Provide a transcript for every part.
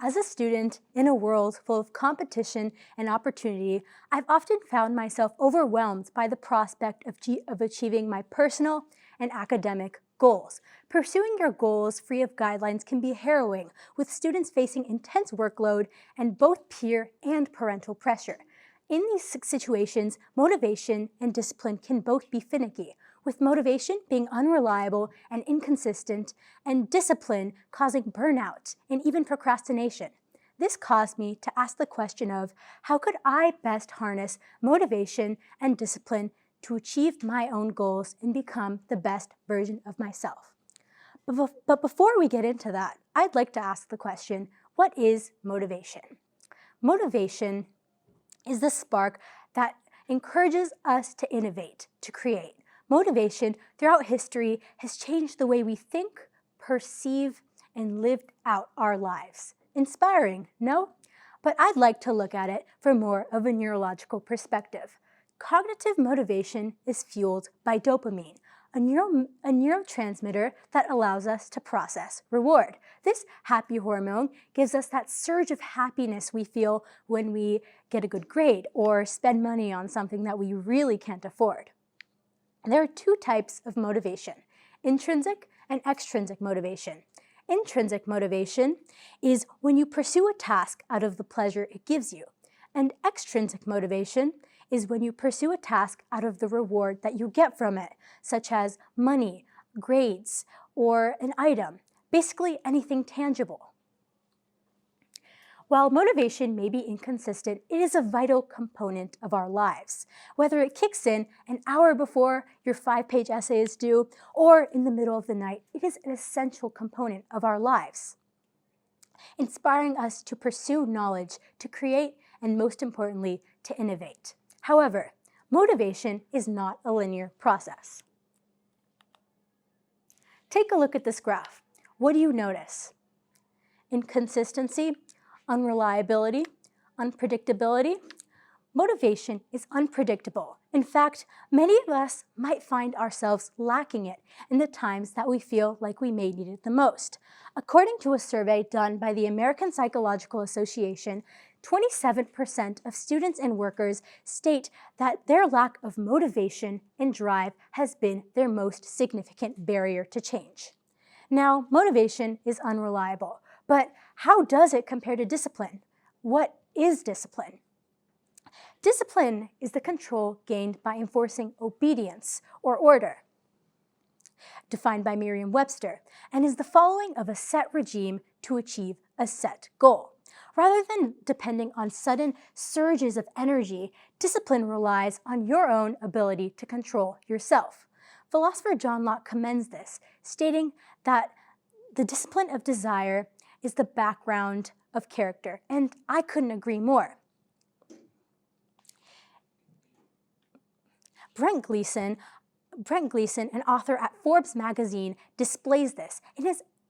As a student in a world full of competition and opportunity, I've often found myself overwhelmed by the prospect of achieving my personal and academic goals. Pursuing your goals free of guidelines can be harrowing, with students facing intense workload and both peer and parental pressure. In these situations, motivation and discipline can both be finicky, with motivation being unreliable and inconsistent, and discipline causing burnout and even procrastination. This caused me to ask the question of how could I best harness motivation and discipline to achieve my own goals and become the best version of myself. But before we get into that, I'd like to ask the question, what is motivation? Motivation is the spark that encourages us to innovate, to create. Motivation throughout history has changed the way we think, perceive, and live out our lives. Inspiring, no? But I'd like to look at it from more of a neurological perspective. Cognitive motivation is fueled by dopamine, a neurotransmitter that allows us to process reward. This happy hormone gives us that surge of happiness we feel when we get a good grade or spend money on something that we really can't afford. There are two types of motivation, intrinsic and extrinsic motivation. Intrinsic motivation is when you pursue a task out of the pleasure it gives you, and extrinsic motivation is when you pursue a task out of the reward that you get from it, such as money, grades, or an item, basically anything tangible. While motivation may be inconsistent, it is a vital component of our lives. Whether it kicks in an hour before your 5-page essay is due or in the middle of the night, it is an essential component of our lives, inspiring us to pursue knowledge, to create, and most importantly, to innovate. However, motivation is not a linear process. Take a look at this graph. What do you notice? Inconsistency, unreliability, unpredictability. Motivation is unpredictable. In fact, many of us might find ourselves lacking it in the times that we feel like we may need it the most. According to a survey done by the American Psychological Association, 27% of students and workers state that their lack of motivation and drive has been their most significant barrier to change. Now, motivation is unreliable, but how does it compare to discipline? What is discipline? Discipline is the control gained by enforcing obedience or order, defined by Merriam-Webster, and is the following of a set regime to achieve a set goal. Rather than depending on sudden surges of energy, discipline relies on your own ability to control yourself. Philosopher John Locke commends this, stating that the discipline of desire is the background of character, and I couldn't agree more. Brent Gleason, an author at Forbes magazine, displays this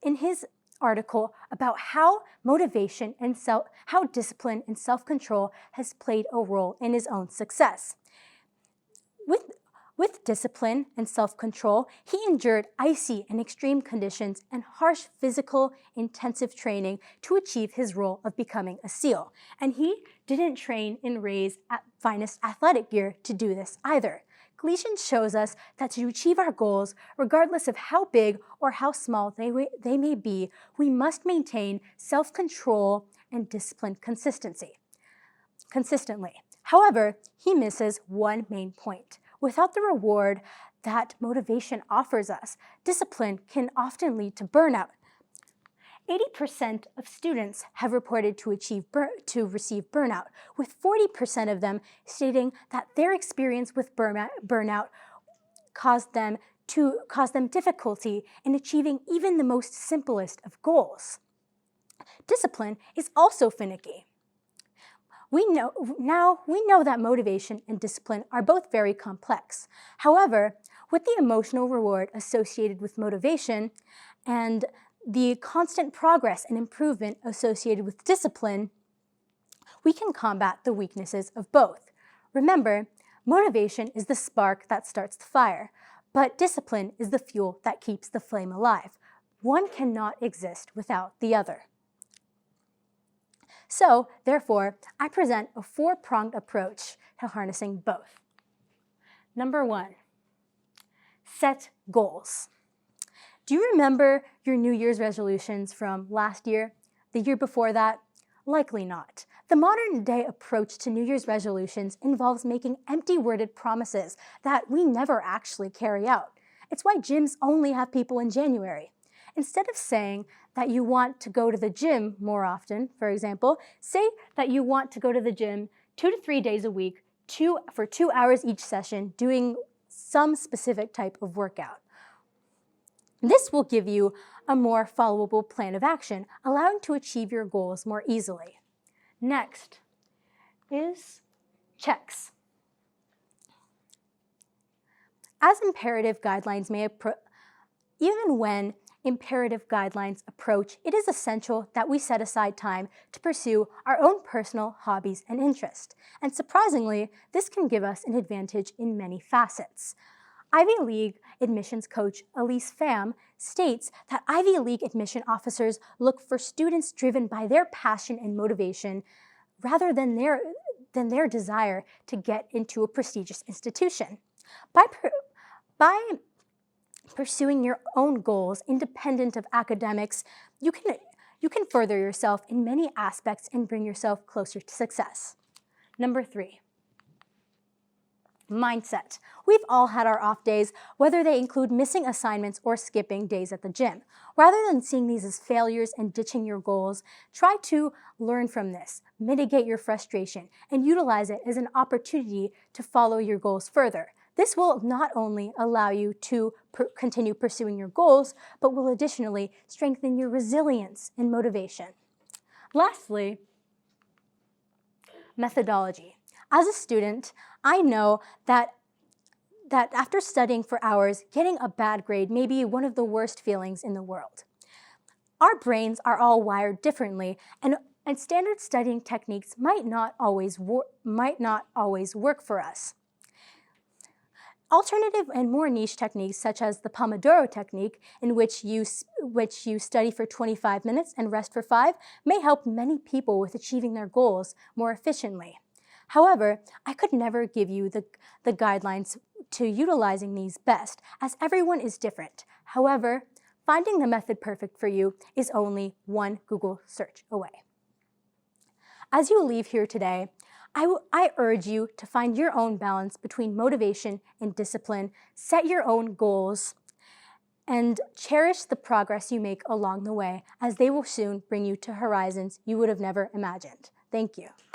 in his article about how motivation and how discipline and self-control has played a role in his own success. With discipline and self-control, he endured icy and extreme conditions and harsh physical intensive training to achieve his role of becoming a SEAL. And he didn't train in Ray's finest athletic gear to do this either. Gleason shows us that to achieve our goals, regardless of how big or how small they may be, we must maintain self-control and discipline consistently. However, he misses one main point. Without the reward that motivation offers us, discipline can often lead to burnout. 80% of students have reported to receive burnout, with 40% of them stating that their experience with burnout caused them difficulty in achieving even the most simplest of goals. Discipline is also finicky. We know that motivation and discipline are both very complex. However, with the emotional reward associated with motivation and the constant progress and improvement associated with discipline, we can combat the weaknesses of both. Remember, motivation is the spark that starts the fire, but discipline is the fuel that keeps the flame alive. One cannot exist without the other. So, therefore, I present a four-pronged approach to harnessing both. Number 1, set goals. Do you remember your New Year's resolutions from last year, the year before that? Likely not. The modern day approach to New Year's resolutions involves making empty-worded promises that we never actually carry out. It's why gyms only have people in January. Instead of saying that you want to go to the gym more often, for example, say that you want to go to the gym 2 to 3 days a week, for 2 hours each session, doing some specific type of workout. This will give you a more followable plan of action, allowing to achieve your goals more easily. Next is checks. As imperative guidelines even when imperative guidelines approach, it is essential that we set aside time to pursue our own personal hobbies and interests. And surprisingly, this can give us an advantage in many facets. Ivy League admissions coach Elise Pham states that Ivy League admission officers look for students driven by their passion and motivation rather than their desire to get into a prestigious institution. By pursuing your own goals independent of academics, you can further yourself in many aspects and bring yourself closer to success. Number 3. Mindset. We've all had our off days, whether they include missing assignments or skipping days at the gym. Rather than seeing these as failures and ditching your goals, try to learn from this, mitigate your frustration, and utilize it as an opportunity to follow your goals further. This will not only allow you to continue pursuing your goals, but will additionally strengthen your resilience and motivation. Lastly, methodology. As a student, I know that after studying for hours, getting a bad grade may be one of the worst feelings in the world. Our brains are all wired differently, and standard studying techniques might not always work for us. Alternative and more niche techniques, such as the Pomodoro technique, in which you study for 25 minutes and rest for 5, may help many people with achieving their goals more efficiently. However, I could never give you the guidelines to utilizing these best, as everyone is different. However, finding the method perfect for you is only one Google search away. As you leave here today, I urge you to find your own balance between motivation and discipline, set your own goals, and cherish the progress you make along the way, as they will soon bring you to horizons you would have never imagined. Thank you.